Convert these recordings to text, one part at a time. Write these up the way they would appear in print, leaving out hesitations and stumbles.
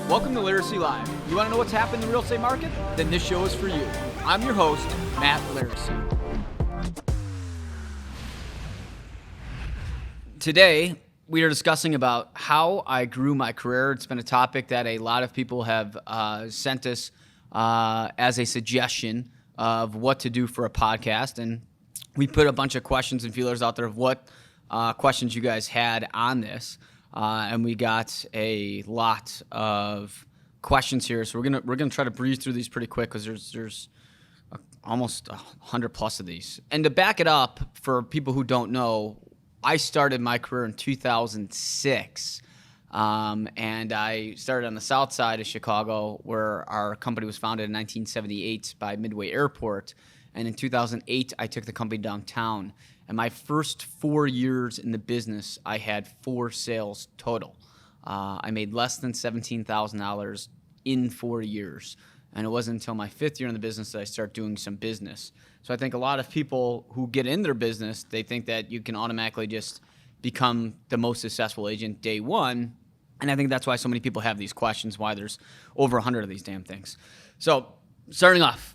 Welcome to Laricy Live. You want to know what's happening in the real estate market? Then this show is for you. I'm your host, Matt Laricy. Today, we are discussing about how I grew my career. It's been a topic that a lot of people have sent us as a suggestion of what to do for a podcast. And we put a bunch of questions and feelers out there of what questions you guys had on this. And we got a lot of questions here, so we're gonna try to breeze through these pretty quick because there's almost 100 plus of these. And to back it up for people who don't know, I started my career in 2006, and I started on the south side of Chicago, where our company was founded in 1978 by Midway Airport. And in 2008, I took the company downtown. And my first 4 years in the business, I had 4 sales total. I made less than $17,000 in 4 years. And it wasn't until my 5th year in the business that I started doing some business. So I think a lot of people who get in their business, they think that you can automatically just become the most successful agent day one. And I think that's why so many people have these questions, why there's over 100 of these damn things. So starting off,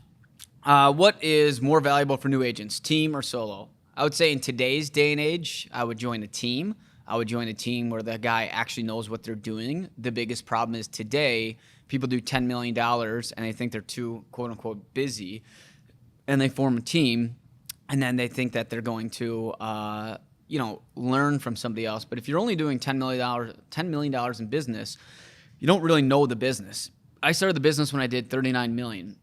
what is more valuable for new agents, team or solo? I would say in today's day and age, I would join a team. I would join a team where the guy actually knows what they're doing. The biggest problem is today, people do $10 million and they think they're too, quote unquote, busy, and they form a team, and then they think that they're going to, learn from somebody else. But if you're only doing $10 million in business, you don't really know the business. I started the business when I did $39 million.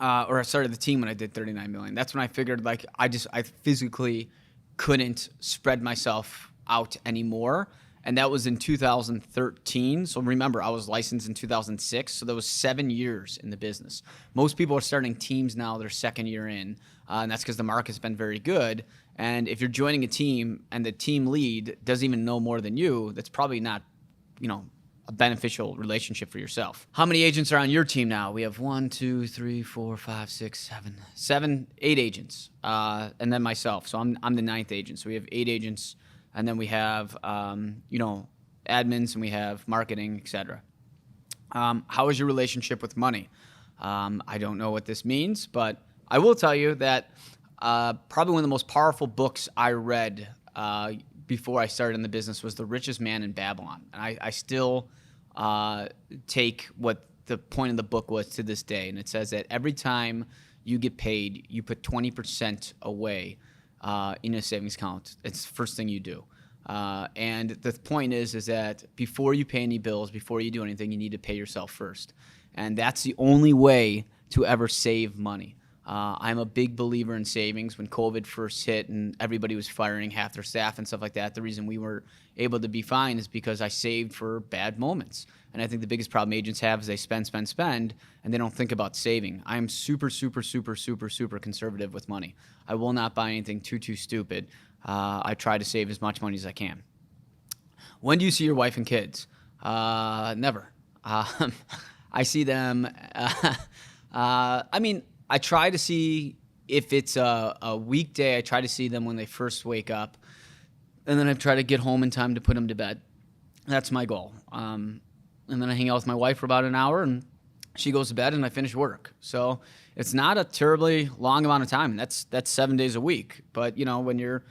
Or I started the team when I did $39 million. That's when I figured I physically couldn't spread myself out anymore. And that was in 2013. So remember, I was licensed in 2006. So that was 7 years in the business. Most people are starting teams now, their second year in. And that's because the market's been very good. And if you're joining a team and the team lead doesn't even know more than you, that's probably not, a beneficial relationship for yourself. How many agents are on your team now? We have 8 agents, and then myself. So I'm the 9th agent. So we have 8 agents, and then we have admins, and we have marketing, etc. How is your relationship with money? I don't know what this means, but I will tell you that probably one of the most powerful books I read before I started in the business was The Richest Man in Babylon. And I still take what the point of the book was to this day. And it says that every time you get paid, you put 20% away in a savings account. It's the first thing you do. And the point is that before you pay any bills, before you do anything, you need to pay yourself first. And that's the only way to ever save money. I'm a big believer in savings. When COVID first hit and everybody was firing half their staff and stuff like that, the reason we were able to be fine is because I saved for bad moments. And I think the biggest problem agents have is they spend, and they don't think about saving. I'm super conservative with money. I will not buy anything too stupid. I try to save as much money as I can. When do you see your wife and kids? Never. I see them. I try to see, if it's a weekday, I try to see them when they first wake up. And then I try to get home in time to put them to bed. That's my goal. And then I hang out with my wife for about an hour, and she goes to bed, and I finish work. So it's not a terribly long amount of time. That's 7 days a week. But, when you're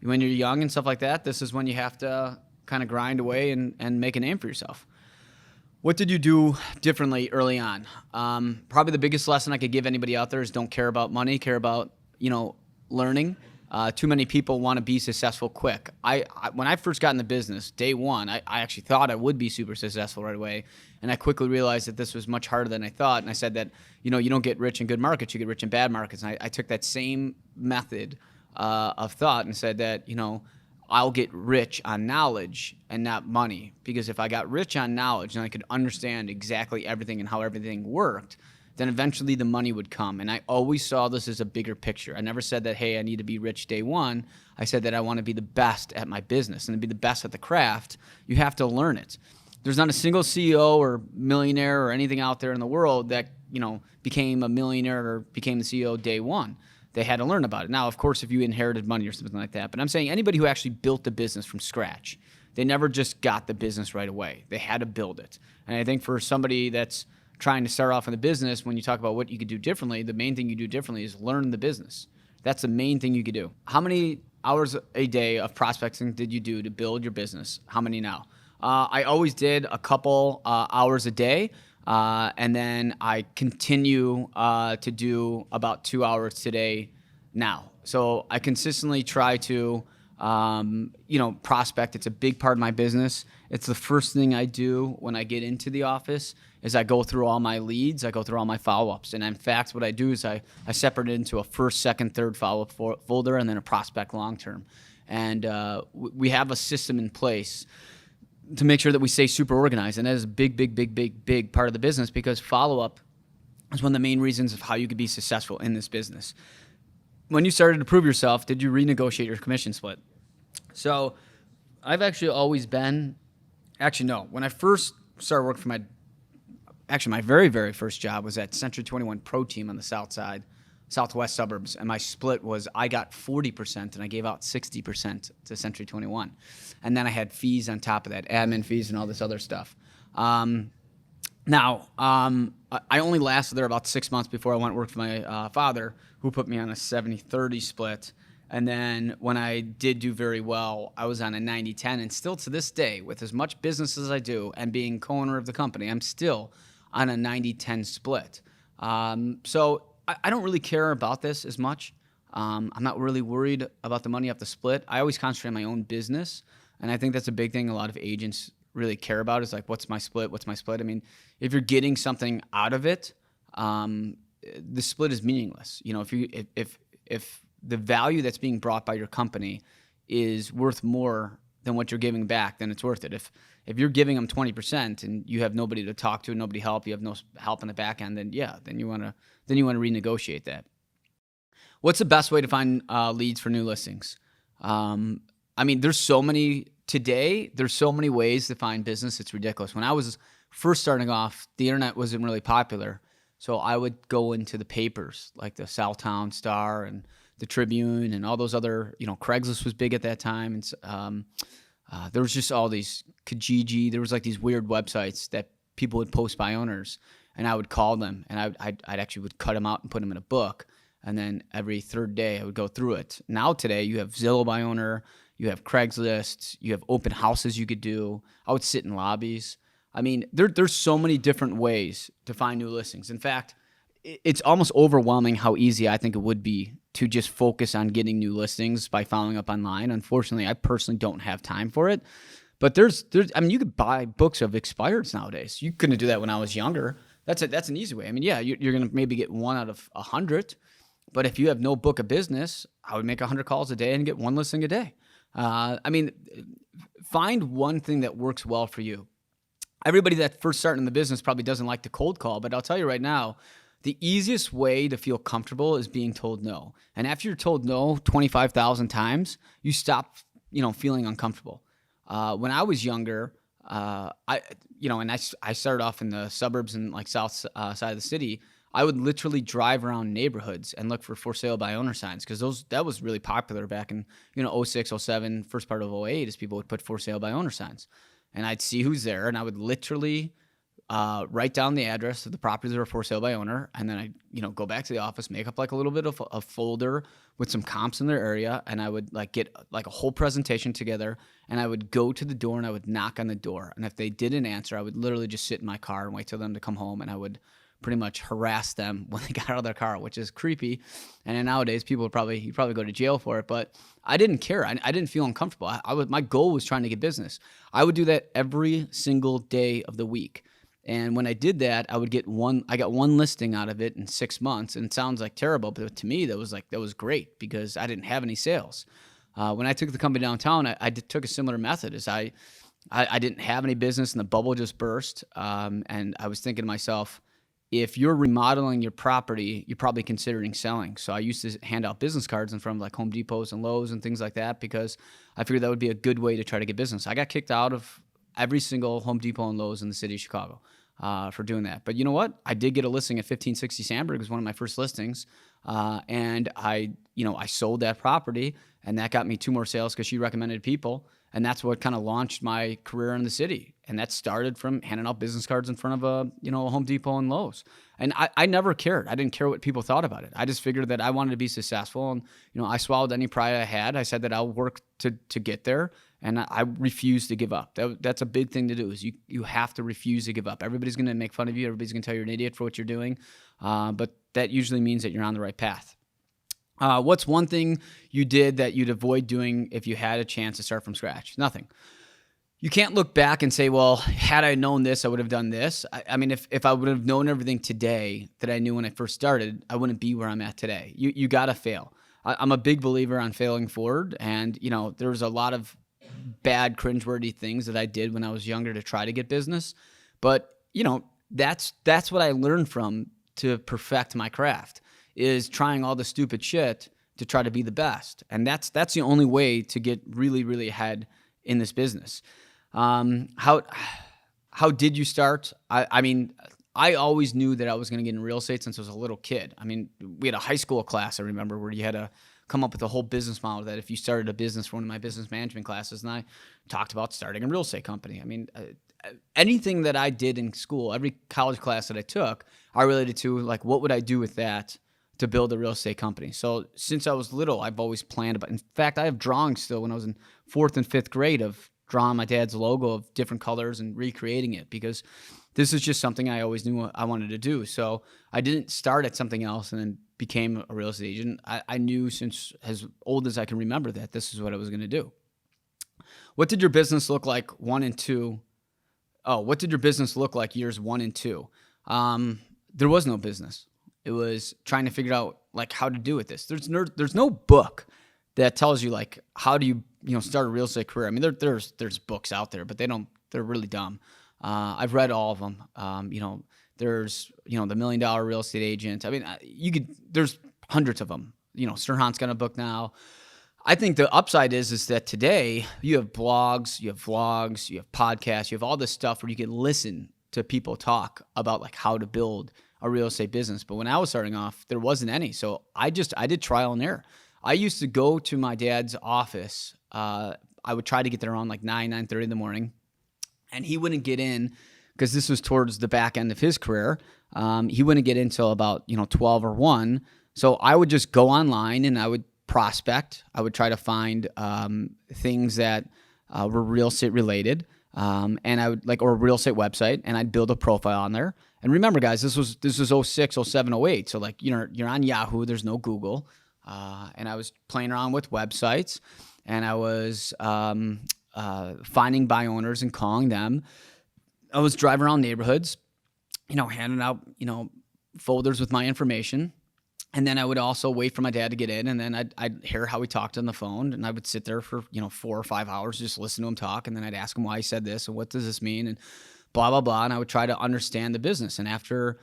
young and stuff like that, this is when you have to kind of grind away and make a name for yourself. What did you do differently early on? Probably the biggest lesson I could give anybody out there is don't care about money, care about, learning. Too many people want to be successful quick. When I first got in the business, day one, I actually thought I would be super successful right away. And I quickly realized that this was much harder than I thought. And I said that, you don't get rich in good markets, you get rich in bad markets. And I took that same method of thought and said that, I'll get rich on knowledge and not money. Because if I got rich on knowledge and I could understand exactly everything and how everything worked, then eventually the money would come. And I always saw this as a bigger picture. I never said that, hey, I need to be rich day one. I said that I want to be the best at my business. And to be the best at the craft, you have to learn it. There's not a single CEO or millionaire or anything out there in the world that, became a millionaire or became the CEO day one. They had to learn about it. Now, of course, if you inherited money or something like that. But I'm saying anybody who actually built the business from scratch, They never just got the business right away. They had to build it. And I think for somebody that's trying to start off in the business, when you talk about what you could do differently, the main thing you do differently is learn the business. That's the main thing you could do. How many hours a day of prospecting did you do to build your business? How many now? I always did a couple hours a day, and then I continue to do about 2 hours today now. So I consistently try to, prospect. It's a big part of my business. It's the first thing I do when I get into the office is I go through all my leads. I go through all my follow-ups. And in fact, what I do is I separate it into a first, second, third follow-up folder and then a prospect long-term. And we have a system in place to make sure that we stay super organized. And that is a big part of the business, because follow-up is one of the main reasons of how you could be successful in this business. When you started to prove yourself, did you renegotiate your commission split? So I've actually always been, no. When I first started working for my very, very first job was at Century 21 Pro Team on the southwest suburbs. And my split was I got 40% and I gave out 60% to Century 21. And then I had fees on top of that, admin fees and all this other stuff. I only lasted there about 6 months before I went to work for my father, who put me on a 70-30 split. And then when I did do very well, I was on a 90-10. And still to this day, with as much business as I do and being co-owner of the company, I'm still on a 90-10 split. So I don't really care about this as much. I'm not really worried about the money off the split. I always concentrate on my own business. And I think that's a big thing a lot of agents really care about, is like, what's my split? What's my split? I mean, if you're getting something out of it, the split is meaningless. If the value that's being brought by your company is worth more than what you're giving back, then it's worth it. If you're giving them 20% and you have nobody to talk to, nobody help, you have no help on the back end, then you want to renegotiate that. What's the best way to find leads for new listings? There's so many ways to find business. It's ridiculous. When I was first starting off, the internet wasn't really popular. So I would go into the papers like the Southtown Star and the Tribune and all those other, Craigslist was big at that time. And there was just all these Kijiji. There was like these weird websites that people would post by owners, and I would call them, and I'd actually would cut them out and put them in a book. And then every third day I would go through it. Now today you have Zillow by owner, you have Craigslist, you have open houses you could do. I would sit in lobbies. I mean, there's so many different ways to find new listings. In fact, it's almost overwhelming how easy I think it would be to just focus on getting new listings by following up online. Unfortunately, I personally don't have time for it. But you could buy books of expireds nowadays. You couldn't do that when I was younger. That's an easy way. I mean, yeah, you're going to maybe get 1 out of 100. But if you have no book of business, I would make 100 calls a day and get 1 listing a day. Find one thing that works well for you. Everybody that first starting in the business probably doesn't like to cold call, but I'll tell you right now, the easiest way to feel comfortable is being told no. And after you're told no 25,000 times, you stop, feeling uncomfortable. When I was younger, I started off in the suburbs and like south side of the city. I would literally drive around neighborhoods and look for sale by owner signs, because that was really popular back in 06, 07, first part of 08, as people would put for sale by owner signs. And I'd see who's there, and I would literally write down the address of the properties that are for sale by owner, and then I'd go back to the office, make up like a little bit of a folder with some comps in their area, and I would get like a whole presentation together, and I would go to the door and I would knock on the door. And if they didn't answer, I would literally just sit in my car and wait till them to come home, and I would pretty much harass them when they got out of their car, which is creepy. And then nowadays, people would probably go to jail for it, but I didn't care. I didn't feel uncomfortable. My goal was trying to get business. I would do that every single day of the week. And when I did that, I got 1 listing out of it in 6 months. And it sounds like terrible, but to me, that was great, because I didn't have any sales. When I took the company downtown, I took a similar method. As I didn't have any business and the bubble just burst. And I was thinking to myself, if you're remodeling your property, you're probably considering selling. So I used to hand out business cards in front of like Home Depots and Lowe's and things like that, because I figured that would be a good way to try to get business. I got kicked out of every single Home Depot and Lowe's in the city of Chicago for doing that. But you know what? I did get a listing at 1560 Sandburg. It was one of my first listings. And I sold that property, and that got me 2 more sales because she recommended people. And that's what kind of launched my career in the city. And that started from handing out business cards in front of a Home Depot and Lowe's. And I never cared. I didn't care what people thought about it. I just figured that I wanted to be successful. And, I swallowed any pride I had. I said that I'll work to get there. And I refuse to give up. That's a big thing to do, is you have to refuse to give up. Everybody's going to make fun of you. Everybody's going to tell you're an idiot for what you're doing. But that usually means that you're on the right path. What's one thing you did that you'd avoid doing if you had a chance to start from scratch? Nothing. You can't look back and say, well, had I known this, I would have done this. I mean, if I would have known everything today that I knew when I first started, I wouldn't be where I'm at today. You got to fail. I'm a big believer on failing forward. And, there's a lot of bad, cringeworthy things that I did when I was younger to try to get business. But, that's what I learned from to perfect my craft, is trying all the stupid shit to try to be the best. And that's the only way to get really, really ahead in this business. How did you start? I mean, I always knew that I was going to get in real estate since I was a little kid. I mean, we had a high school class, I remember, where you had to come up with a whole business model that if you started a business for one of my business management classes, and I talked about starting a real estate company. I mean, anything that I did in school, every college class that I took, I related to, like, what would I do with that to build a real estate company? So since I was little, I've always planned about. In fact, I have drawings still when I was in 4th and 5th grade of drawing my dad's logo of different colors and recreating it, because this is just something I always knew I wanted to do. So I didn't start at something else and then became a real estate agent. I knew since as old as I can remember that this is what I was going to do. What did your business look like 1 and 2? Oh, what did your business look like years 1 and 2? There was no business. It was trying to figure out, like, how to do with this. There's no book that tells you, like, how do you start a real estate career. I mean, there's books out there, but they're really dumb. I've read all of them. There's the $1 Million Real Estate Agent. I mean, there's hundreds of them. Sirhan's got a book now. I think the upside is that today you have blogs, you have vlogs, you have podcasts, you have all this stuff where you can listen to people talk about, like, how to build a real estate business. But when I was starting off, there wasn't any. So I did trial and error. I used to go to my dad's office. I would try to get there around like 9:30 in the morning, and he wouldn't get in because this was towards the back end of his career. He wouldn't get in until about 12 or 1. So I would just go online and I would prospect. I would try to find things that were real estate related, and I would or a real estate website, and I'd build a profile on there. And remember, guys, this was 06, 07, 08. So you're on Yahoo. There's no Google, and I was playing around with websites, and I was finding buy owners and calling them. I was driving around neighborhoods, handing out folders with my information. And then I would also wait for my dad to get in, and then I'd hear how he talked on the phone, and I would sit there for 4 or 5 hours, just listen to him talk, and then I'd ask him why he said this and what does this mean, and blah blah blah, and I would try to understand the business. And after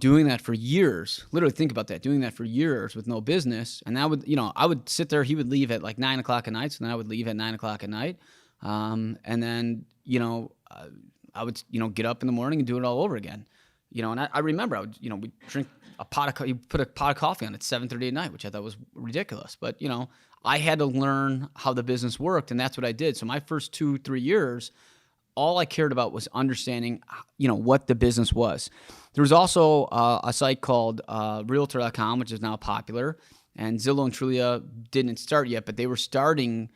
doing that for years, literally think about that, doing that for years with no business, and I would sit there. He would leave at like 9 o'clock at night, so then I would leave at 9 o'clock at night, and then I would get up in the morning and do it all over again. And I remember we'd drink you put a pot of coffee on at 7:30 at night, which I thought was ridiculous. But, I had to learn how the business worked, and that's what I did. So my first 2-3 years, all I cared about was understanding, what the business was. There was also a site called Realtor.com, which is now popular, and Zillow and Trulia didn't start yet, but they were starting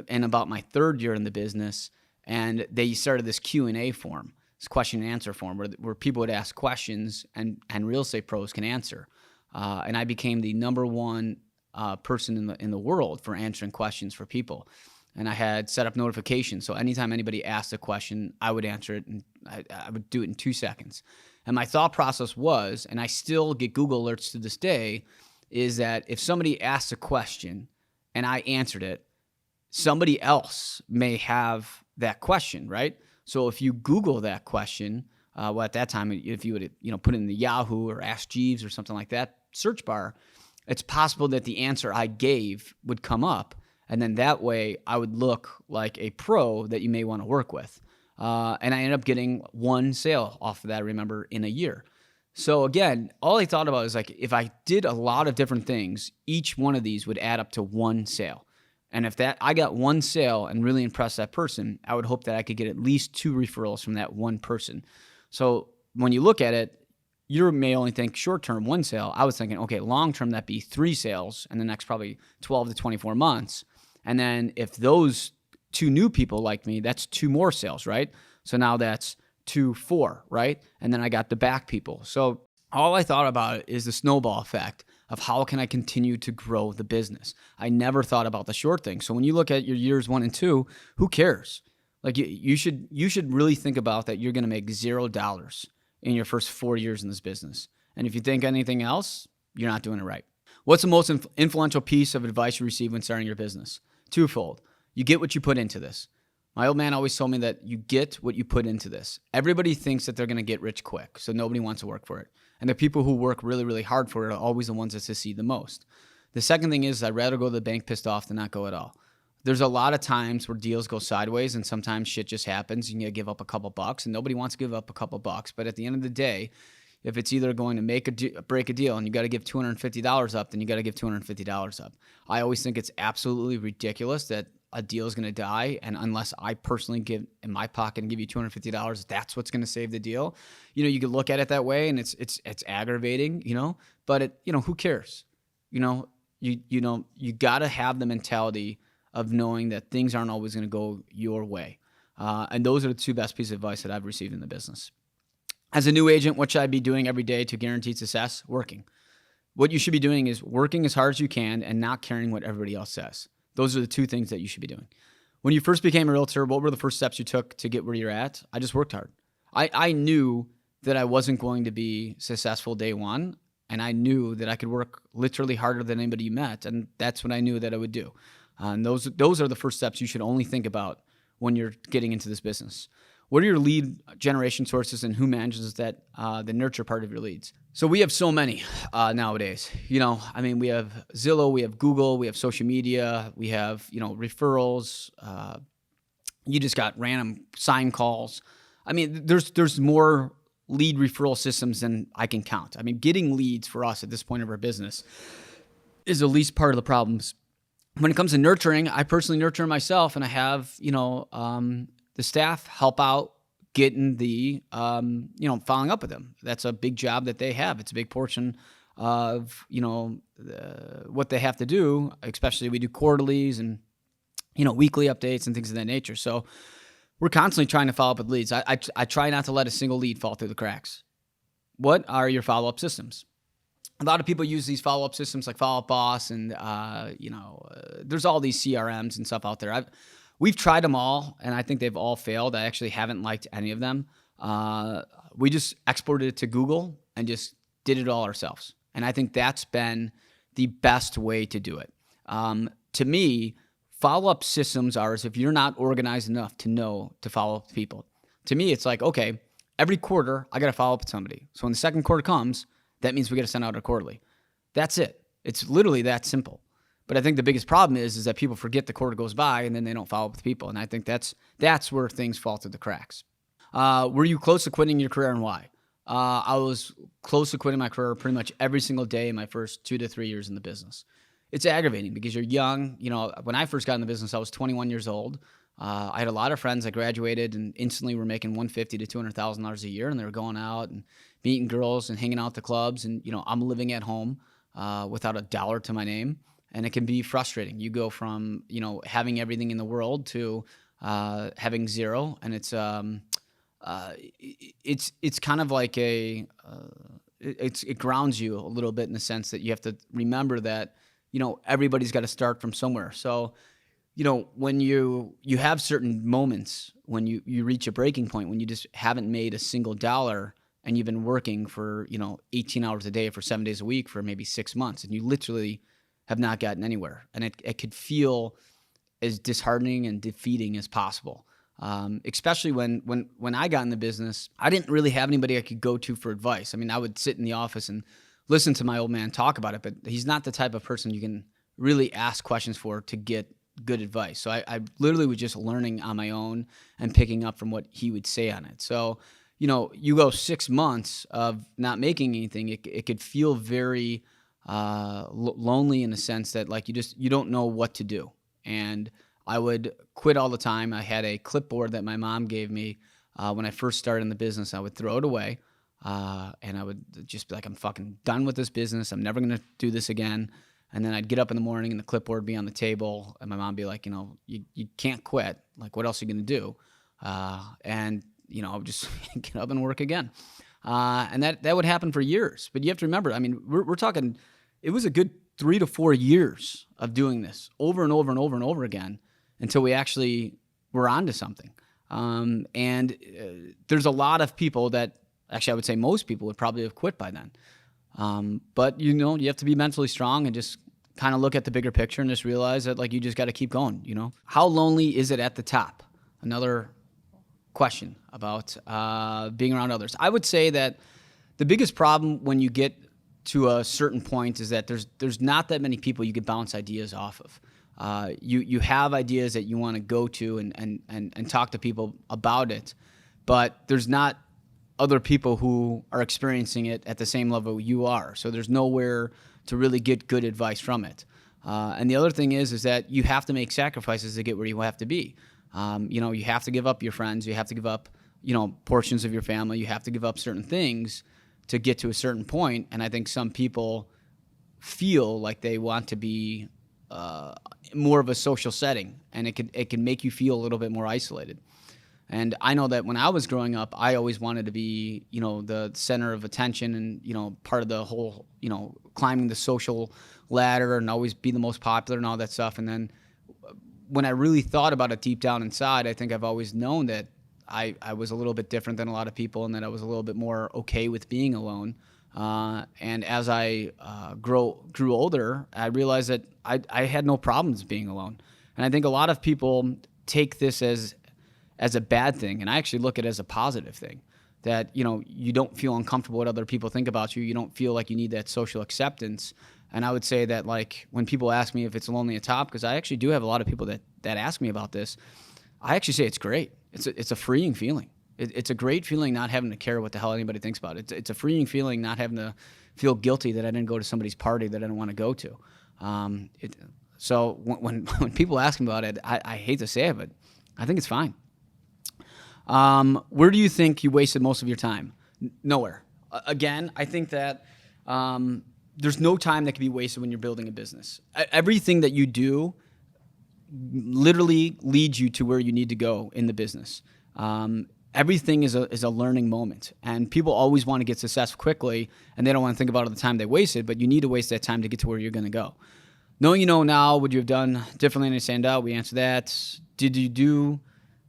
in about my 3rd year in the business, and they started this Q&A form. This question and answer form where people would ask questions and real estate pros can answer. And I became the number one person in the world for answering questions for people. And I had set up notifications. So anytime anybody asked a question, I would answer it, and I would do it in 2 seconds. And my thought process was, and I still get Google alerts to this day, is that if somebody asks a question and I answered it, somebody else may have that question, right? So if you Google that question, at that time, if you would put in the Yahoo or Ask Jeeves or something like that search bar, it's possible that the answer I gave would come up, and then that way I would look like a pro that you may want to work with. And I ended up getting 1 sale off of that, I remember, in a year. So again, all I thought about is if I did a lot of different things, each one of these would add up to 1 sale. And if that I got one sale and really impressed that person, I would hope that I could get at least 2 referrals from that one person. So when you look at it, you may only think short term, 1 sale. I was thinking, okay, long term, that'd be 3 sales in the next probably 12 to 24 months. And then if those 2 new people like me, that's 2 more sales, right? So now that's 2, 4, right? And then I got the back people. So all I thought about is the snowball effect of how can I continue to grow the business. I never thought about the short thing. So when you look at your years 1 and 2, who cares? Like you should really think about that you're going to make $0 in your first 4 years in this business. And if you think anything else, you're not doing it right. What's the most influential piece of advice you receive when starting your business? Twofold. You get what you put into this. My old man always told me that you get what you put into this. Everybody thinks that they're going to get rich quick, so nobody wants to work for it. And the people who work really, really hard for it are always the ones that succeed the most. The second thing is I'd rather go to the bank pissed off than not go at all. There's a lot of times where deals go sideways and sometimes shit just happens. You got to give up a couple bucks, and nobody wants to give up a couple bucks. But at the end of the day, if it's either going to break a deal and you got to give $250 up, then you got to give $250 up. I always think it's absolutely ridiculous that a deal is going to die, and unless I personally give in my pocket and give you $250, that's what's going to save the deal. You could look at it that way, and it's aggravating, but who cares? You got to have the mentality of knowing that things aren't always going to go your way. And those are the 2 best pieces of advice that I've received in the business. As a new agent, what should I be doing every day to guarantee success? Working. What you should be doing is working as hard as you can and not caring what everybody else says. Those are the 2 things that you should be doing. When you first became a realtor, what were the first steps you took to get where you're at? I just worked hard. I knew that I wasn't going to be successful day one, and I knew that I could work literally harder than anybody you met, and that's what I knew that I would do. And those are the first steps you should only think about when you're getting into this business. What are your lead generation sources, and who manages that the nurture part of your leads? So we have so many nowadays. We have Zillow, we have Google, we have social media, we have referrals. You just got random sign calls. There's more lead referral systems than I can count. Getting leads for us at this point of our business is the least part of the problems. When it comes to nurturing, I personally nurture myself, and I have the staff help out getting the, following up with them. That's a big job that they have. It's a big portion of, what they have to do, especially we do quarterlies and, weekly updates and things of that nature. So we're constantly trying to follow up with leads. I try not to let a single lead fall through the cracks. What are your follow-up systems? A lot of people use these follow-up systems like Follow Up Boss, and, there's all these CRMs and stuff out there. We've tried them all, and I think they've all failed. I actually haven't liked any of them. We just exported it to Google and just did it all ourselves. And I think that's been the best way to do it. To me, follow-up systems are as if you're not organized enough to know to follow up with people. To me, it's like, okay, every quarter, I got to follow up with somebody. So when the second quarter comes, that means we got to send out a quarterly. That's it. It's literally that simple. But I think the biggest problem is that people forget the quarter goes by and then they don't follow up with people. And I think that's where things fall through the cracks. Were you close to quitting your career, and why? I was close to quitting my career pretty much every single day in my first 2 to 3 years in the business. It's aggravating because you're young. When I first got in the business, I was 21 years old. I had a lot of friends that graduated and instantly were making $150,000 to $200,000 a year, and they were going out and meeting girls and hanging out at the clubs. And I'm living at home without a dollar to my name. And it can be frustrating. You go from, having everything in the world to having zero. And it's kind of like it grounds you a little bit in the sense that you have to remember that, everybody's got to start from somewhere. So, when you have certain moments when you reach a breaking point, when you just haven't made a single dollar and you've been working for, 18 hours a day for 7 days a week for maybe 6 months, and you literally have not gotten anywhere. And it could feel as disheartening and defeating as possible. Especially when I got in the business, I didn't really have anybody I could go to for advice. I would sit in the office and listen to my old man talk about it, but he's not the type of person you can really ask questions for to get good advice. So I literally was just learning on my own and picking up from what he would say on it. So, you go 6 months of not making anything, it could feel very lonely in the sense that you don't know what to do. and I would quit all the time. I had a clipboard that my mom gave me when I first started in the business. I would throw it away, and I would just be like, I'm fucking done with this business. I'm never going to do this again. And then I'd get up in the morning and the clipboard would be on the table, and my mom would be like, you can't quit. Like, what else are you going to do? And I would just get up and work again. And that would happen for years. But you have to remember, I mean, we're talking, it was a good 3 to 4 years of doing this over and over and over and over again until we actually were onto something. There's a lot of people that, actually I would say most people would probably have quit by then. But you have to be mentally strong and just kind of look at the bigger picture and just realize that, like, you just got to keep going. How lonely is it at the top? Another question about being around others. I would say that the biggest problem when you get to a certain point is that there's not that many people you could bounce ideas off of. You have ideas that you want to go to and talk to people about it, but there's not other people who are experiencing it at the same level you are. So there's nowhere to really get good advice from it. And the other thing is that you have to make sacrifices to get where you have to be. You have to give up your friends. You have to give up, portions of your family. You have to give up certain things to get to a certain point. And I think some people feel like they want to be more of a social setting, and it can make you feel a little bit more isolated. And I know that when I was growing up, I always wanted to be, the center of attention and, part of the whole, climbing the social ladder and always be the most popular and all that stuff. And then when I really thought about it deep down inside, I think I've always known that I was a little bit different than a lot of people, and that I was a little bit more okay with being alone. And as I grew older, I realized that I had no problems being alone. And I think a lot of people take this as a bad thing, and I actually look at it as a positive thing. That you don't feel uncomfortable what other people think about you. You don't feel like you need that social acceptance. And I would say that, like, when people ask me if it's lonely at top, because I actually do have a lot of people that ask me about this, I actually say it's great. It's a freeing feeling. It's a great feeling not having to care what the hell anybody thinks about it. It's a freeing feeling not having to feel guilty that I didn't go to somebody's party that I didn't want to go to. So when people ask me about it, I hate to say it, but I think it's fine. Where do you think you wasted most of your time? Nowhere. Again, I think that there's no time that can be wasted when you're building a business. Everything that you do literally leads you to where you need to go in the business. Everything is a learning moment, and people always want to get successful quickly, and they don't want to think about all the time they wasted, but you need to waste that time to get to where you're going to go. Knowing you know now, would you have done differently than you stand out? We answered that. Did you do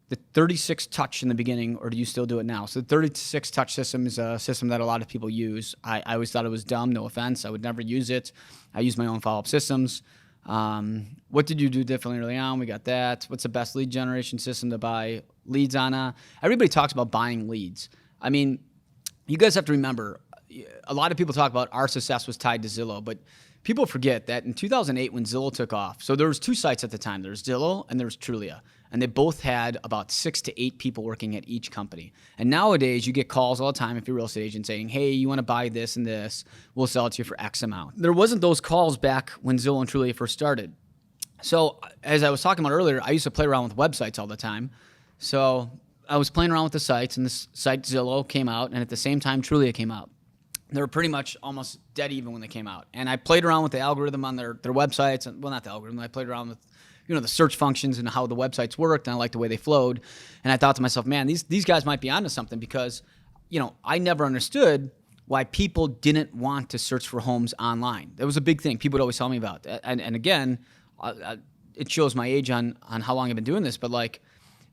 the 36 touch in the beginning, or do you still do it now? So the 36 touch system is a system that a lot of people use. I always thought it was dumb, no offense. I would never use it. I use my own follow-up systems. What did you do differently early on? We got that. What's the best lead generation system to buy leads on? Everybody talks about buying leads. I mean, you guys have to remember, a lot of people talk about our success was tied to Zillow, but people forget that in 2008 when Zillow took off, so there was two sites at the time. There was Zillow and there was Trulia. And they both had about 6 to 8 people working at each company. And nowadays, you get calls all the time if you're a real estate agent saying, hey, you want to buy this and this, we'll sell it to you for X amount. There wasn't those calls back when Zillow and Trulia first started. So as I was talking about earlier, I used to play around with websites all the time. So I was playing around with the sites, and this site Zillow came out, and at the same time, Trulia came out. They were pretty much almost dead even when they came out. And I played around with the algorithm on their websites. Well, not the algorithm. I played around with the search functions and how the websites worked, and I liked the way they flowed. And I thought to myself, man, these guys might be onto something, because, I never understood why people didn't want to search for homes online. That was a big thing people would always tell me about. And again, it shows my age on how long I've been doing this, but like,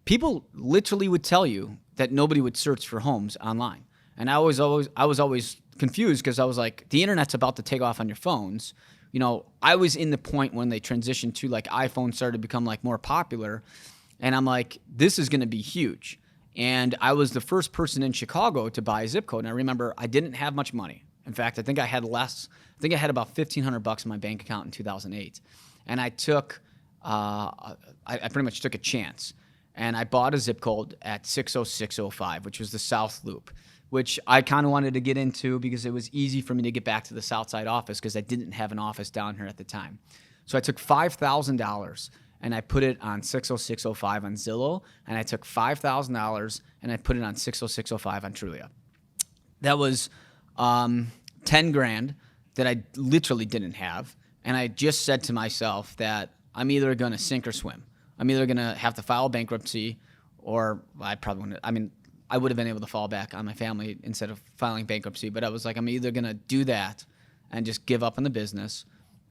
people literally would tell you that nobody would search for homes online. And I was always confused, because I was like, the internet's about to take off on your phones. I was in the point when they transitioned to, like, iPhones started to become, like, more popular. And I'm like, this is going to be huge. And I was the first person in Chicago to buy a zip code. And I remember I didn't have much money. In fact, I think I had less. I think I had about $1,500 in my bank account in 2008. And I pretty much took a chance. And I bought a zip code at 60605, which was the South Loop, which I kind of wanted to get into because it was easy for me to get back to the Southside office, because I didn't have an office down here at the time. So I took $5,000 and I put it on 60605 on Zillow, and I took $5,000 and I put it on 60605 on Trulia. That was 10 grand that I literally didn't have. And I just said to myself that I'm either going to sink or swim. I'm either going to have to file bankruptcy, or I probably wouldn't. I mean, I would have been able to fall back on my family instead of filing bankruptcy. But I was like, I'm either going to do that and just give up on the business,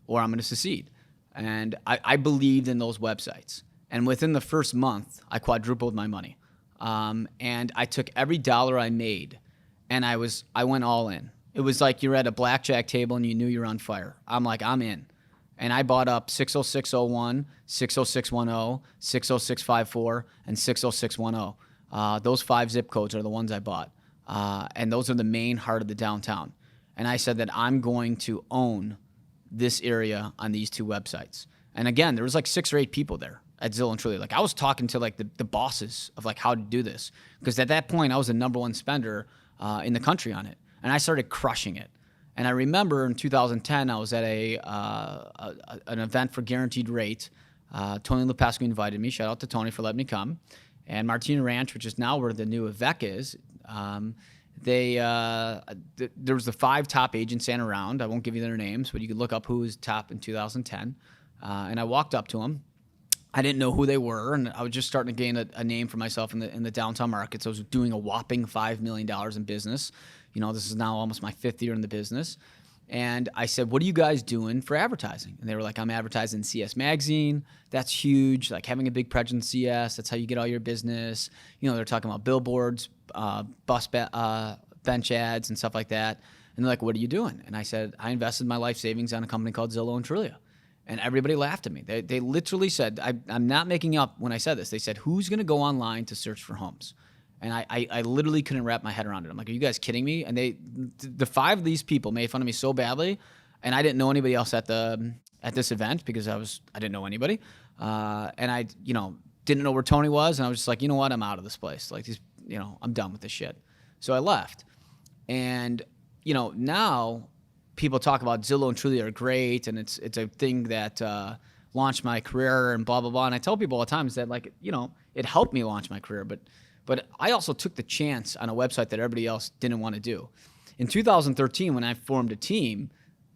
or I'm going to succeed. And I believed in those websites. And within the first month, I quadrupled my money. And I took every dollar I made, and I went all in. It was like you're at a blackjack table and you knew you're on fire. I'm like, I'm in. And I bought up 60601, 60610, 60654, and 60610. Those 5 zip codes are the ones I bought. And those are the main heart of the downtown. And I said that I'm going to own this area on these 2 websites. And again, there was like 6 or 8 people there at Zillow and Trulia. Like I was talking to like the bosses of like how to do this. Because at that point, I was the number 1 spender in the country on it. And I started crushing it. And I remember in 2010, I was at an event for Guaranteed Rate. Tony LePasco invited me. Shout out to Tony for letting me come. And Martina Ranch, which is now where the new Avec is, there was the 5 top agents and around. I won't give you their names, but you could look up who was top in 2010. And I walked up to them. I didn't know who they were, and I was just starting to gain a name for myself in the downtown markets. I was doing a whopping $5 million in business. You know, this is now almost my 5th year in the business. And I said, what are you guys doing for advertising? And they were like, I'm advertising in CS Magazine. That's huge. Like having a big presence in CS, that's how you get all your business. You know, they're talking about billboards, bench ads and stuff like that. And they're like, what are you doing? And I said, I invested my life savings on a company called Zillow and Trulia. And everybody laughed at me. They literally said, I'm not making up when I said this. They said, who's going to go online to search for homes? And I literally couldn't wrap my head around it. I'm like, are you guys kidding me? And the 5 of these people made fun of me so badly, and I didn't know anybody else at this event because I didn't know anybody, and I didn't know where Tony was, and I was just like, you know what, I'm out of this place. Like I'm done with this shit. So I left, and now people talk about Zillow and Trulia are great, and it's a thing that launched my career and blah blah blah. And I tell people all the time is that it helped me launch my career, but I also took the chance on a website that everybody else didn't want to do. In 2013, when I formed a team,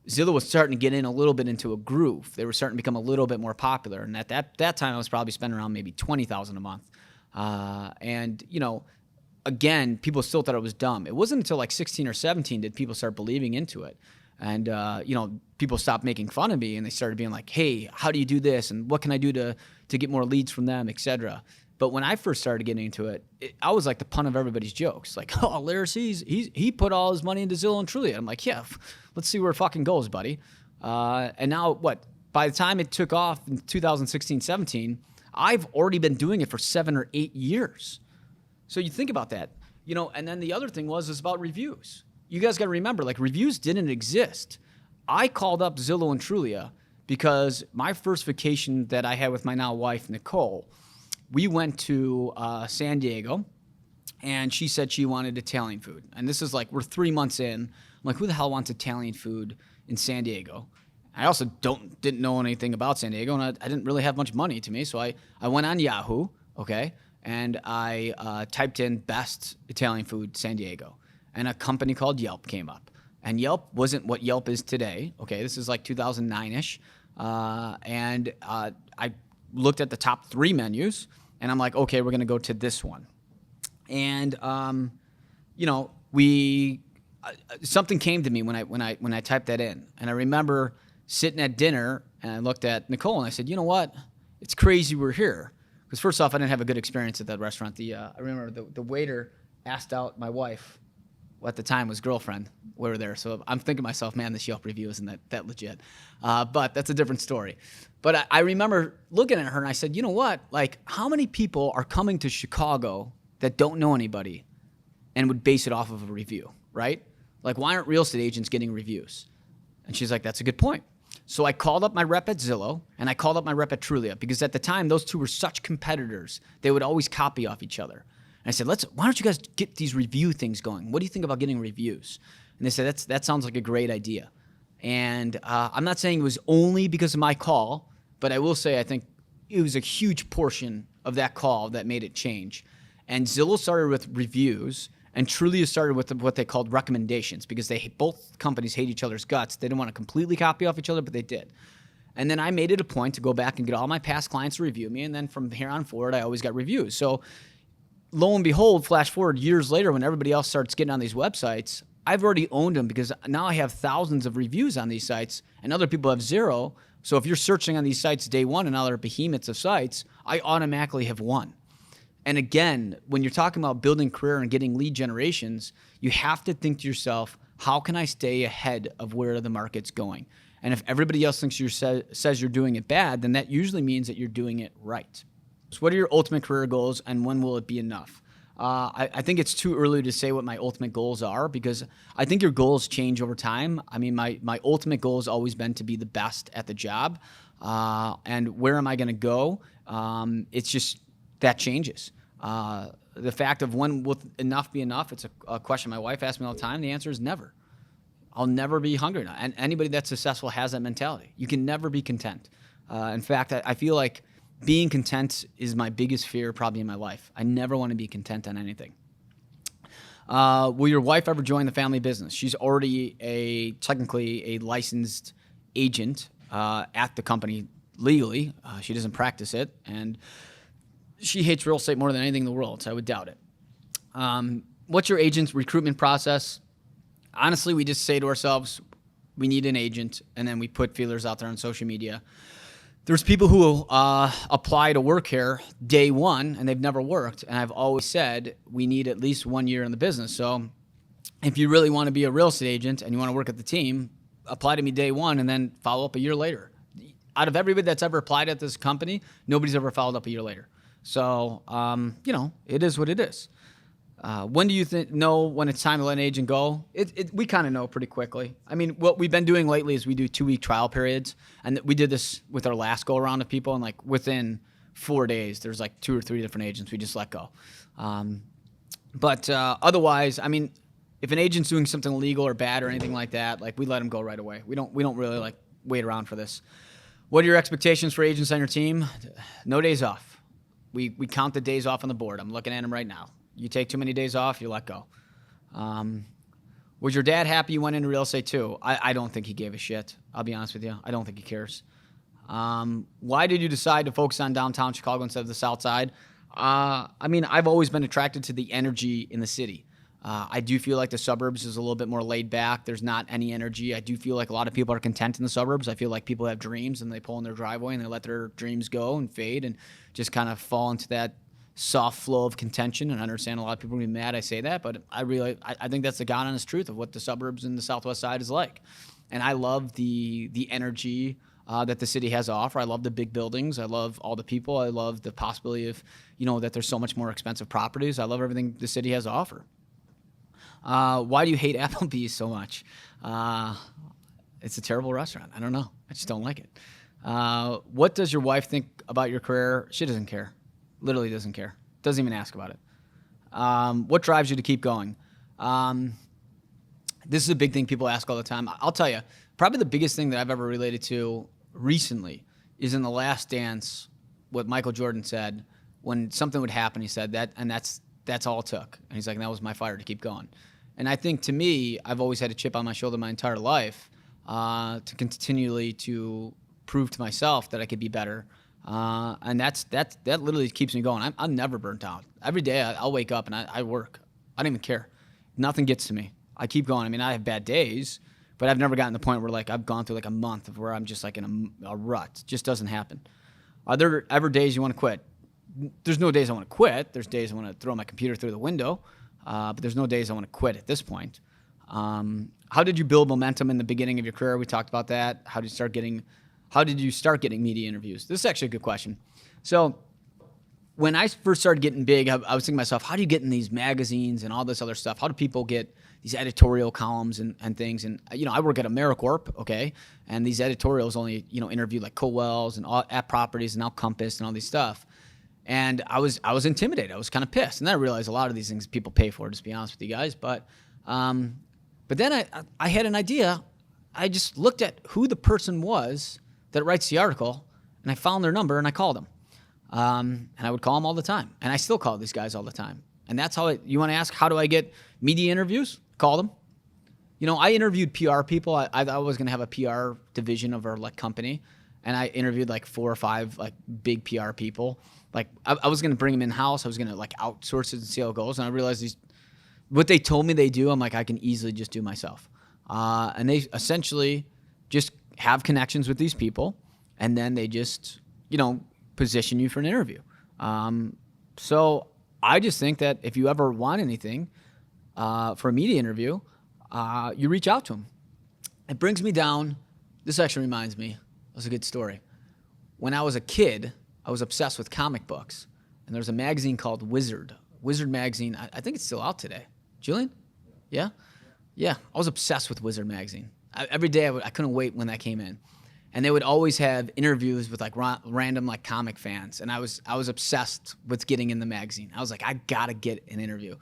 Zillow was starting to get in a little bit into a groove. They were starting to become a little bit more popular. And at that time, I was probably spending around maybe $20,000 a month. Again, people still thought it was dumb. It wasn't until like 16 or 17 did people start believing into it. And, people stopped making fun of me and they started being like, hey, how do you do this? And what can I do to get more leads from them, et cetera. But when I first started getting into it, I was like the pun of everybody's jokes. Like, oh, Laricy, he put all his money into Zillow and Trulia. I'm like, yeah, let's see where it fucking goes, buddy. And now by the time it took off in 2016, 17, I've already been doing it for 7 or 8 years. So you think about that, and then the other thing was about reviews. You guys got to remember, like reviews didn't exist. I called up Zillow and Trulia because my first vacation that I had with my now wife, Nicole, we went to San Diego, and she said she wanted Italian food. And this is like, we're 3 months in. I'm like, who the hell wants Italian food in San Diego? I also didn't know anything about San Diego, and I didn't really have much money to me. So I went on Yahoo, okay, and I typed in best Italian food San Diego. And a company called Yelp came up. And Yelp wasn't what Yelp is today. Okay, this is like 2009-ish. And I looked at the top 3 menus, and I'm like, okay, we're going to go to this one. And, something came to me when I typed that in. And I remember sitting at dinner, and I looked at Nicole, and I said, you know what? It's crazy we're here. Because first off, I didn't have a good experience at that restaurant. I remember the waiter asked out my wife, who at the time was girlfriend. We were there. So I'm thinking to myself, man, this Yelp review isn't that legit. But that's a different story. But I remember looking at her and I said, you know what? Like, how many people are coming to Chicago that don't know anybody and would base it off of a review, right? Like, why aren't real estate agents getting reviews? And she's like, that's a good point. So I called up my rep at Zillow and I called up my rep at Trulia because at the time, those two were such competitors. They would always copy off each other. And I said, why don't you guys get these review things going? What do you think about getting reviews? And they said, that sounds like a great idea. And I'm not saying it was only because of my call, but I will say I think it was a huge portion of that call that made it change. And Zillow started with reviews, and Trulia started with what they called recommendations, because both companies hate each other's guts. They didn't want to completely copy off each other, but they did. And then I made it a point to go back and get all my past clients to review me, and then from here on forward, I always got reviews. So lo and behold, flash forward years later, when everybody else starts getting on these websites, I've already owned them, because now I have thousands of reviews on these sites, and other people have zero. So if you're searching on these sites day one and now they're behemoths of sites, I automatically have won. And again, when you're talking about building career and getting lead generations, you have to think to yourself, how can I stay ahead of where the market's going? And if everybody else thinks says you're doing it bad, then that usually means that you're doing it right. So what are your ultimate career goals, and when will it be enough? I think it's too early to say what my ultimate goals are, because I think your goals change over time. I mean, my ultimate goal has always been to be the best at the job. And where am I going to go? It's just that changes. The fact of when will enough be enough, it's a question my wife asks me all the time. The answer is never. I'll never be hungry enough. And anybody that's successful has that mentality. You can never be content. In fact, I feel like being content is my biggest fear probably in my life. I never want to be content on anything. Will your wife ever join the family business? She's already technically a licensed agent at the company legally. She doesn't practice it, and she hates real estate more than anything in the world, so I would doubt it. What's your agent's recruitment process? Honestly, we just say to ourselves, we need an agent, and then we put feelers out there on social media. There's people who apply to work here day one, and they've never worked. And I've always said we need at least 1 year in the business. So if you really want to be a real estate agent and you want to work at the team, apply to me day one and then follow up a year later. Out of everybody that's ever applied at this company, nobody's ever followed up a year later. So, it is what it is. When do you know when it's time to let an agent go? We kind of know pretty quickly. I mean, what we've been doing lately is we do 2-week trial periods, and we did this with our last go around of people, and like within 4 days, there's like 2 or 3 different agents we just let go. But otherwise, I mean, if an agent's doing something illegal or bad or anything like that, like we let them go right away. We don't really like wait around for this. What are your expectations for agents on your team? No days off. We count the days off on the board. I'm looking at them right now. You take too many days off, you let go. Was your dad happy you went into real estate too? I don't think he gave a shit. I'll be honest with you. I don't think he cares. Why did you decide to focus on downtown Chicago instead of the South Side? I mean, I've always been attracted to the energy in the city. I do feel like the suburbs is a little bit more laid back. There's not any energy. I do feel like a lot of people are content in the suburbs. I feel like people have dreams and they pull in their driveway and they let their dreams go and fade and just kind of fall into that soft flow of contention. And I understand a lot of people are going to be mad I say that, but I think that's the God honest truth of what the suburbs and the Southwest Side is like. And I love the energy that the city has to offer. I love the big buildings. I love all the people. I love the possibility of, that there's so much more expensive properties. I love everything the city has to offer. Why do you hate Applebee's so much? It's a terrible restaurant. I don't know. I just don't like it. What does your wife think about your career? She doesn't care. Literally doesn't care. Doesn't even ask about it. What drives you to keep going? This is a big thing people ask all the time. I'll tell you, probably the biggest thing that I've ever related to recently is in The Last Dance, what Michael Jordan said when something would happen. He said that, and that's all it took. And he's like, that was my fire to keep going. And I think to me, I've always had a chip on my shoulder my entire life to continually to prove to myself that I could be better. And that literally keeps me going. I'm never burnt out. Every day I'll wake up and I work. I don't even care. Nothing gets to me. I keep going. I mean, I have bad days, but I've never gotten to the point where like I've gone through like a month of where I'm just like in a rut. It just doesn't happen. Are there ever days you want to quit? There's no days I want to quit. There's days I want to throw my computer through the window, but there's no days I want to quit at this point. How did you build momentum in the beginning of your career? We talked about that. How did you start getting media interviews? This is actually a good question. So when I first started getting big, I was thinking to myself, how do you get in these magazines and all this other stuff? How do people get these editorial columns and things? And, I work at AmeriCorp, okay? And these editorials only, interview like Colwell's and At Properties and now Compass and all these stuff. And I was intimidated. I was kind of pissed. And then I realized a lot of these things people pay for, just to be honest with you guys. But then I had an idea. I just looked at who the person was that writes the article, and I found their number, and I called them. And I would call them all the time. And I still call these guys all the time. And that's how you want to ask, how do I get media interviews? Call them. I interviewed PR people. I was going to have a PR division of our company. And I interviewed 4 or 5 big PR people. I was going to bring them in-house. I was going to outsource it and see how it goes. And I realized what they told me they do, I'm I can easily just do myself. And they essentially just have connections with these people. And then they just, position you for an interview. So I just think that if you ever want anything for a media interview, you reach out to them. It brings me down. This actually reminds me. It was a good story. When I was a kid, I was obsessed with comic books. And there was a magazine called Wizard. Wizard magazine. I think it's still out today. Julian? Yeah? Yeah. I was obsessed with Wizard magazine. Every day I couldn't wait when that came in. And they would always have interviews with random comic fans. And I was obsessed with getting in the magazine. I was I got to get an interview.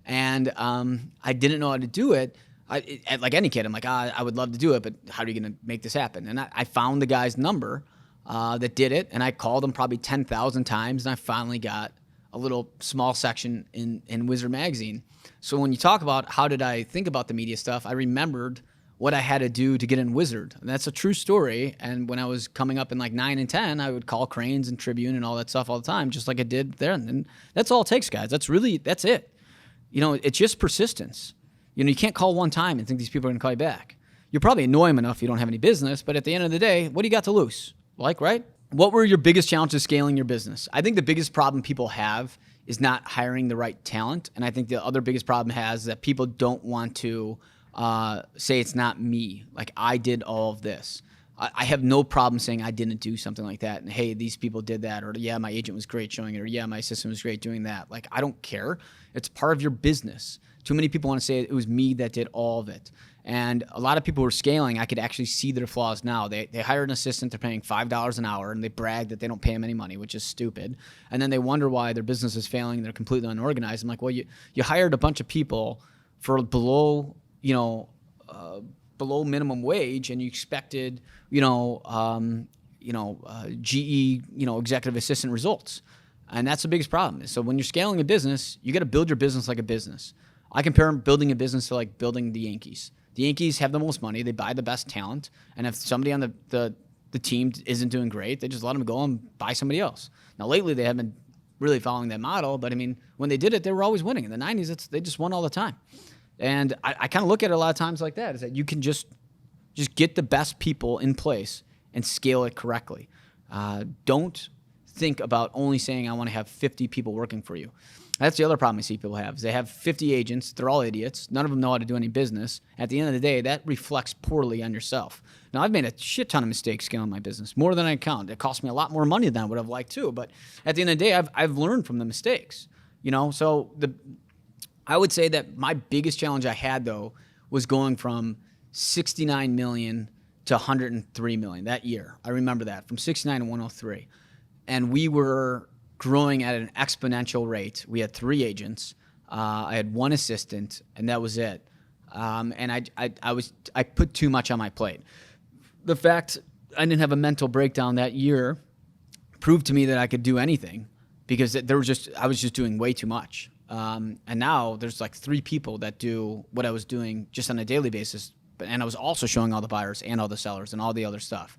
And I didn't know how to do it. Like any kid, I'm I would love to do it, but how are you going to make this happen? And I found the guy's number that did it, and I called him probably 10,000 times, and I finally got a little small section in Wizard magazine. So when you talk about how did I think about the media stuff, I remembered what I had to do to get in Wizard. And that's a true story. And when I was coming up in 9 and 10, I would call Cranes and Tribune and all that stuff all the time, just like I did there. And that's all it takes, guys. That's it. It's just persistence. You can't call one time and think these people are going to call you back. You'll probably annoy them enough you don't have any business, but at the end of the day, what do you got to lose? Right? What were your biggest challenges scaling your business? I think the biggest problem people have is not hiring the right talent. And I think the other biggest problem is that people don't want to say it's not me. I did all of this. I have no problem saying I didn't do something like that. And hey, these people did that. Or yeah, my agent was great showing it. Or yeah, my assistant was great doing that. I don't care. It's part of your business. Too many people want to say it was me that did all of it. And a lot of people who are scaling, I could actually see their flaws now. They hire an assistant, they're paying $5 an hour, and they brag that they don't pay them any money, which is stupid. And then they wonder why their business is failing, they're completely unorganized. I'm well, you hired a bunch of people for below minimum wage, and you expected, GE, executive assistant results. And that's the biggest problem. So when you're scaling a business, you got to build your business like a business. I compare building a business to building the Yankees. The Yankees have the most money. They buy the best talent. And if somebody on the team isn't doing great, they just let them go and buy somebody else. Now, lately, they haven't been really following that model. But, when they did it, they were always winning. In the 90s, they just won all the time. And I kind of look at it a lot of times like that, is that you can just get the best people in place and scale it correctly. Don't think about only saying I want to have 50 people working for you. That's the other problem I see people have. Is they have 50 agents. They're all idiots. None of them know how to do any business. At the end of the day, that reflects poorly on yourself. Now, I've made a shit ton of mistakes scaling my business, more than I count. It cost me a lot more money than I would have liked to. But at the end of the day, I've learned from the mistakes. So I would say that my biggest challenge I had, though, was going from 69 million to 103 million that year. I remember that, from 69 to 103. And we were growing at an exponential rate. We had 3 agents. I had 1 assistant, and that was it. And I put too much on my plate. The fact I didn't have a mental breakdown that year proved to me that I could do anything, because I was just doing way too much. And now there's 3 people that do what I was doing just on a daily basis. And I was also showing all the buyers and all the sellers and all the other stuff.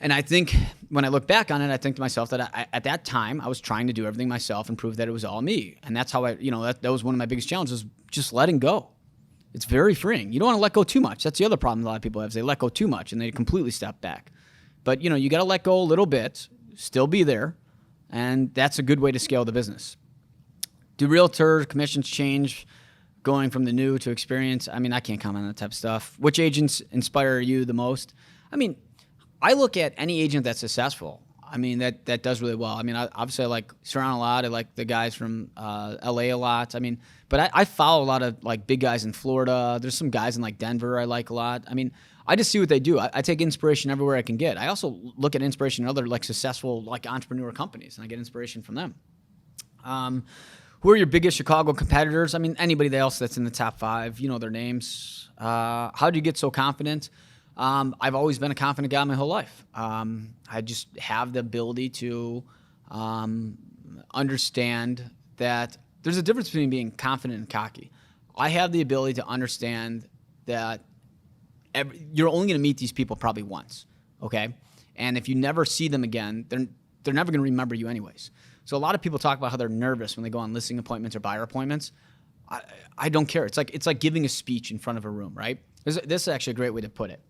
And I think when I look back on it, I think to myself that at that time I was trying to do everything myself and prove that it was all me. And that's how that was one of my biggest challenges, just letting go. It's very freeing. You don't want to let go too much. That's the other problem a lot of people have, is they let go too much and they completely step back. But you got to let go a little bit, still be there. And that's a good way to scale the business. Do realtor commissions change going from the new to experience? I can't comment on that type of stuff. Which agents inspire you the most? I look at any agent that's successful. That does really well. Obviously I like Surround a lot. I like the guys from LA a lot. But I follow a lot of big guys in Florida. There's some guys in Denver I like a lot. I just see what they do. I take inspiration everywhere I can get. I also look at inspiration in other successful entrepreneur companies, and I get inspiration from them. Who are your biggest Chicago competitors? Anybody else that's in the top 5, their names. How do you get so confident? I've always been a confident guy my whole life. I just have the ability to understand that there's a difference between being confident and cocky. I have the ability to understand that you're only going to meet these people probably once, okay? And if you never see them again, they're never going to remember you anyways. So a lot of people talk about how they're nervous when they go on listing appointments or buyer appointments. I don't care. It's like giving a speech in front of a room, right? This is actually a great way to put it.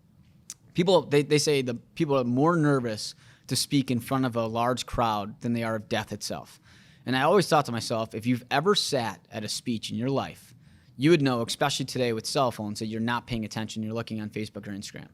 People, they say the people are more nervous to speak in front of a large crowd than they are of death itself. And I always thought to myself, if you've ever sat at a speech in your life, you would know, especially today with cell phones, that you're not paying attention. You're looking on Facebook or Instagram,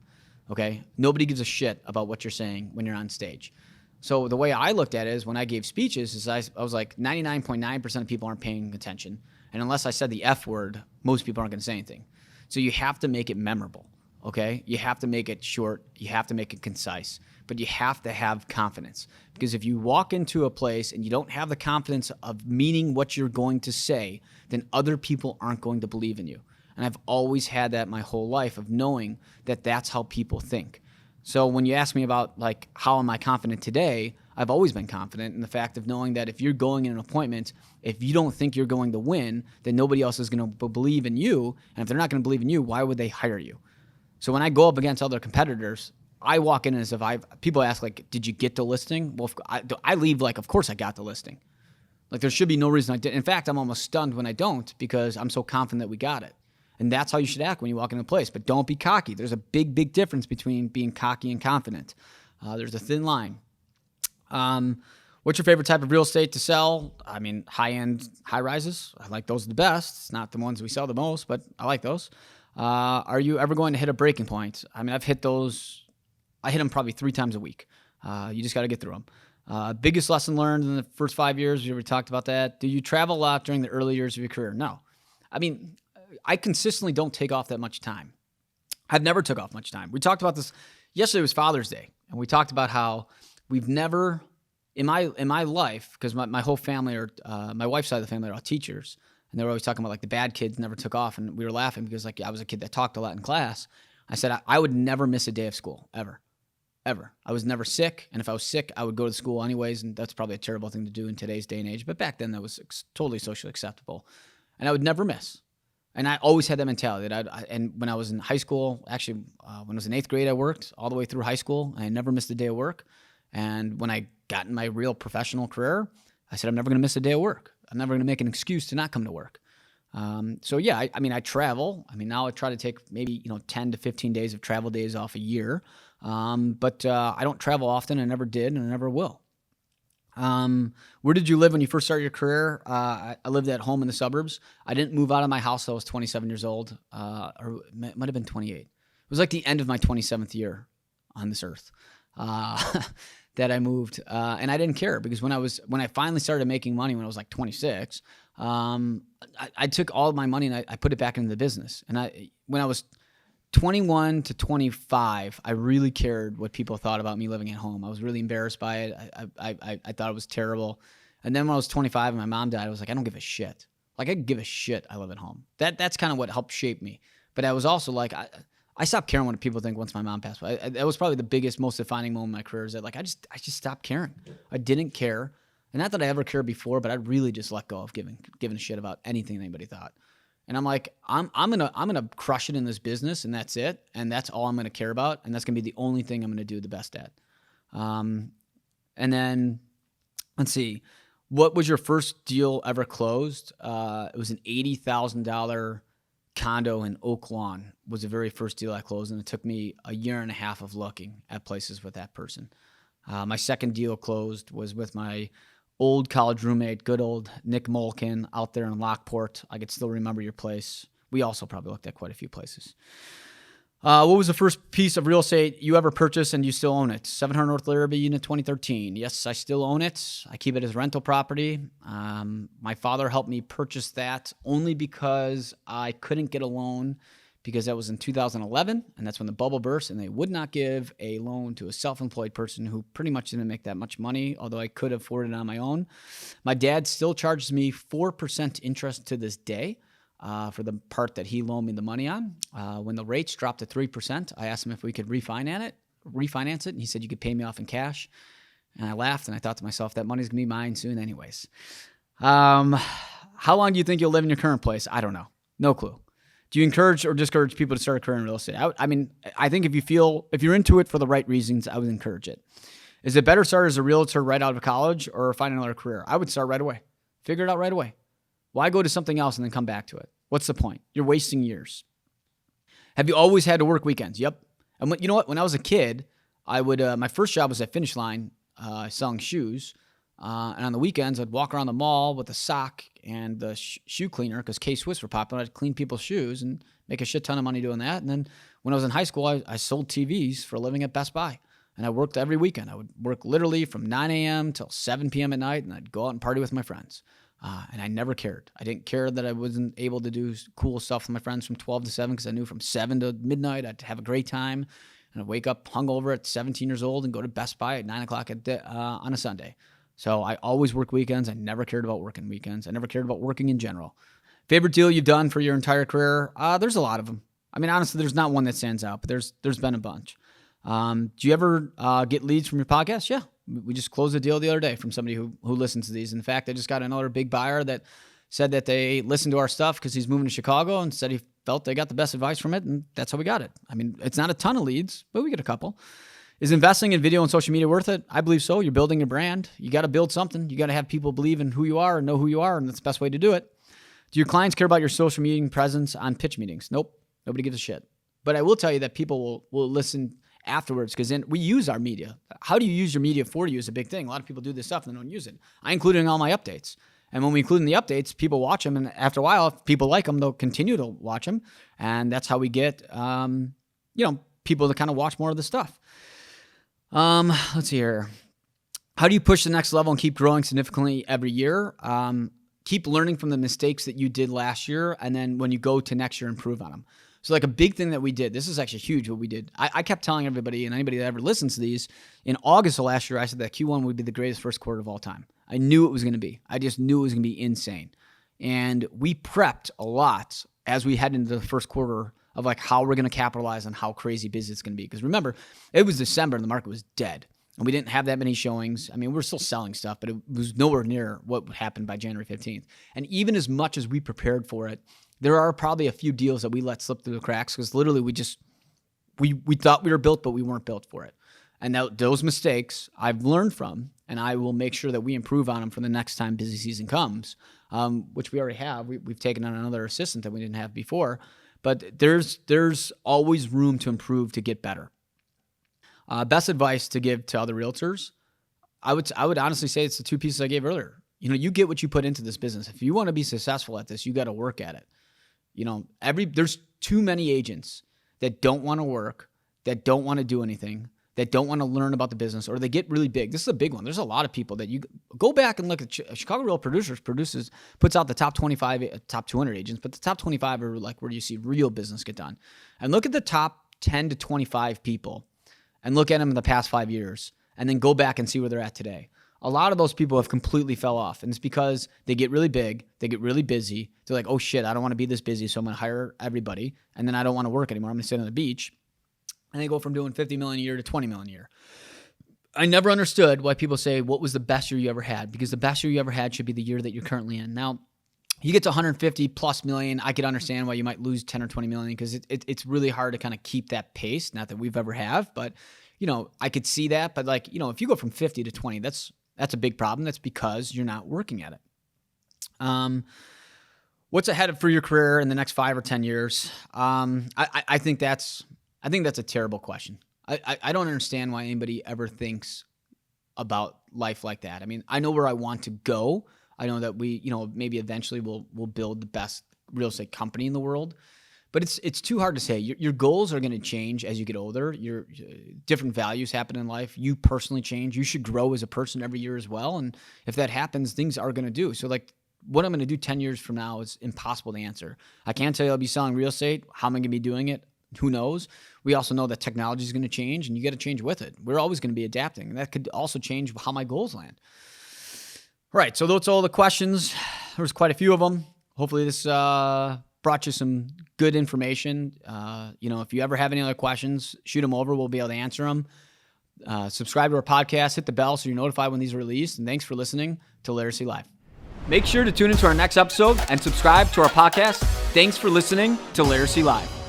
okay? Nobody gives a shit about what you're saying when you're on stage. So the way I looked at it is when I gave speeches is I was like 99.9% of people aren't paying attention. And unless I said the F word, most people aren't going to say anything. So you have to make it memorable, okay? You have to make it short. You have to make it concise. But you have to have confidence. Because if you walk into a place and you don't have the confidence of meaning what you're going to say, then other people aren't going to believe in you. And I've always had that my whole life of knowing that that's how people think. So when you ask me about like how am I confident today, I've always been confident in the fact of knowing that if you're going in an appointment, if you don't think you're going to win, then nobody else is going to believe in you. And if they're not going to believe in you, why would they hire you? So when I go up against other competitors, I walk in as if people ask like, did you get the listing? Well, I leave like, of course I got the listing. Like there should be no reason I didn't. In fact, I'm almost stunned when I don't because I'm so confident that we got it. And that's how you should act when you walk into a place. But don't be cocky. There's a big, big difference between being cocky and confident. There's a thin line. What's your favorite type of real estate to sell? I mean, high-end high-rises. I like those the best. It's not the ones we sell the most, but I like those. Are you ever going to hit a breaking point? I mean, I've hit those. I hit them probably 3 times a week. You just got to get through them. Biggest lesson learned in the first 5 years. We already talked about that. Do you travel a lot during the early years of your career? No. I mean, I consistently don't take off that much time. I've never took off much time. We talked about this. Yesterday was Father's Day, and we talked about how we've never, in my life, because my whole family, or my wife's side of the family are all teachers, and they were always talking about like the bad kids never took off, and we were laughing because like I was a kid that talked a lot in class. I said I would never miss a day of school, ever. I was never sick, and if I was sick, I would go to school anyways, and that's probably a terrible thing to do in today's day and age, but back then that was totally socially acceptable, and I would never miss. And I always had that mentality. And when I was in high school, actually, when I was in 8th grade, I worked all the way through high school. I never missed a day of work. And when I got in my real professional career, I said, I'm never going to miss a day of work. I'm never going to make an excuse to not come to work. So yeah, I mean, I travel. I mean, now I try to take maybe 10 to 15 days of travel days off a year. But I don't travel often. I never did, and I never will. Where did you live when you first started your career? I lived at home in the suburbs. I didn't move out of my house till I was 27 years old, or it might have been 28. It was like the end of my 27th year on this earth that I moved, and I didn't care because when I finally started making money when I was like 26, I took all of my money and I put it back into the business. And when I was 21 to 25, I really cared what people thought about me living at home. I was really embarrassed by it. I thought it was terrible. And then when I was 25 and my mom died, I was like, I don't give a shit. Like, I give a shit I live at home. That's kind of what helped shape me. But I was also like, I stopped caring what people think once my mom passed away. That was probably the biggest, most defining moment in my career, is that like I just stopped caring. I didn't care. And not that I ever cared before, but I really just let go of giving a shit about anything anybody thought. And I'm like, I'm gonna crush it in this business, and that's it, and that's all I'm gonna care about, and that's gonna be the only thing I'm gonna do the best at. And then let's see, what was your first deal ever closed? It was an $80,000 condo in Oak Lawn. Was the very first deal I closed, and it took me a year and a half of looking at places with that person. My second deal closed was with my old college roommate, good old Nick Molkin, out there in Lockport. I could still remember your place. We also probably looked at quite a few places. What was the first piece of real estate you ever purchased and you still own it? 700 North Larrabee, Unit 2013. Yes, I still own it. I keep it as rental property. My father helped me purchase that only because I couldn't get a loan, because that was in 2011, and that's when the bubble burst, and they would not give a loan to a self-employed person who pretty much didn't make that much money, although I could afford it on my own. My dad still charges me 4% interest to this day for the part that he loaned me the money on. When the rates dropped to 3%, I asked him if we could refinance it, and he said you could pay me off in cash. And I laughed and I thought to myself, that money's going to be mine soon anyways. How long do you think you'll live in your current place? I don't know. No clue. Do you encourage or discourage people to start a career in real estate? I think if you're into it for the right reasons, I would encourage it. Is it better to start as a realtor right out of college or find another career? I would start right away. Figure it out right away. Why go to something else and then come back to it? What's the point? You're wasting years. Have you always had to work weekends? Yep. And you know what? When I was a kid, I would. My first job was at Finish Line selling shoes. And on the weekends, I'd walk around the mall with a sock and the shoe cleaner because K-Swiss were popular. I'd clean people's shoes and make a shit ton of money doing that. And then when I was in high school, I sold TVs for a living at Best Buy. And I worked every weekend. I would work literally from 9 a.m. till 7 p.m. at night, and I'd go out and party with my friends. And I never cared. I didn't care that I wasn't able to do cool stuff with my friends from 12 to 7 because I knew from 7 to midnight I'd have a great time. And I'd wake up hungover at 17 years old and go to Best Buy at 9 o'clock on a Sunday. So I always work weekends. I never cared about working weekends. I never cared about working in general. Favorite deal you've done for your entire career? There's a lot of them. I mean, honestly, there's not one that stands out, but there's been a bunch. Do you ever get leads from your podcast? Yeah. We just closed a deal the other day from somebody who listens to these. In fact, I just got another big buyer that said that they listened to our stuff because he's moving to Chicago and said he felt they got the best advice from it, and that's how we got it. I mean, it's not a ton of leads, but we get a couple. Is investing in video and social media worth it? I believe so. You're building a brand. You got to build something. You got to have people believe in who you are and know who you are, and that's the best way to do it. Do your clients care about your social media presence on pitch meetings? Nope. Nobody gives a shit. But I will tell you that people will listen afterwards because then we use our media. How do you use your media for you is a big thing. A lot of people do this stuff and they don't use it. I include it in all my updates. And when we include in the updates, people watch them. And after a while, if people like them, they'll continue to watch them. And that's how we get, people to kind of watch more of the stuff. Let's see here. How do you push the next level and keep growing significantly every year? Keep learning from the mistakes that you did last year. And then when you go to next year, improve on them. So like a big thing that we did, this is actually huge what we did. I kept telling everybody and anybody that ever listens to these, in August of last year, I said that Q1 would be the greatest first quarter of all time. I knew it was going to be. I just knew it was going to be insane. And we prepped a lot as we head into the first quarter of like how we're going to capitalize on how crazy busy it's going to be. Because remember, it was December and the market was dead. And we didn't have that many showings. I mean, we're still selling stuff, but it was nowhere near what happened by January 15th. And even as much as we prepared for it, there are probably a few deals that we let slip through the cracks because literally we thought we were built, but we weren't built for it. And now those mistakes I've learned from, and I will make sure that we improve on them for the next time busy season comes, which we already have. We've taken on another assistant that we didn't have before, but there's always room to improve to get better. Best advice to give to other realtors, I would honestly say it's the two pieces I gave earlier. You get what you put into this business. If you want to be successful at this, you got to work at it. There's too many agents that don't want to work, that don't want to do anything, that don't want to learn about the business, or they get really big. This is a big one. There's a lot of people that you go back and look at. Chicago Real Producers puts out the top 25, top 200 agents, but the top 25 are like where you see real business get done. And look at the top 10 to 25 people and look at them in the past 5 years and then go back and see where they're at today. A lot of those people have completely fell off, and it's because they get really big, they get really busy. They're like, oh shit, I don't want to be this busy, so I'm going to hire everybody, and then I don't want to work anymore. I'm going to sit on the beach. And they go from doing $50 million a year to $20 million a year. I never understood why people say, what was the best year you ever had? Because the best year you ever had should be the year that you're currently in. Now, you get to 150 plus million, I could understand why you might lose 10 or 20 million because it's really hard to kind of keep that pace. Not that we've ever have, but I could see that. But if you go from 50 to 20, that's a big problem. That's because you're not working at it. What's ahead for your career in the next 5 or 10 years? I think that's a terrible question. I don't understand why anybody ever thinks about life like that. I mean, I know where I want to go. I know that we, maybe eventually we'll build the best real estate company in the world. But it's too hard to say. Your goals are going to change as you get older. Your different values happen in life. You personally change. You should grow as a person every year as well. And if that happens, things are going to do. So what I'm going to do 10 years from now is impossible to answer. I can't tell you I'll be selling real estate. How am I going to be doing it? Who knows? We also know that technology is going to change and you got to change with it. We're always going to be adapting. And that could also change how my goals land. All right. So those are all the questions. There's quite a few of them. Hopefully this brought you some good information. If you ever have any other questions, shoot them over. We'll be able to answer them. Subscribe to our podcast, hit the bell so you're notified when these are released, and thanks for listening to Laricy Live. Make sure to tune into our next episode and subscribe to our podcast. Thanks for listening to Laricy Live.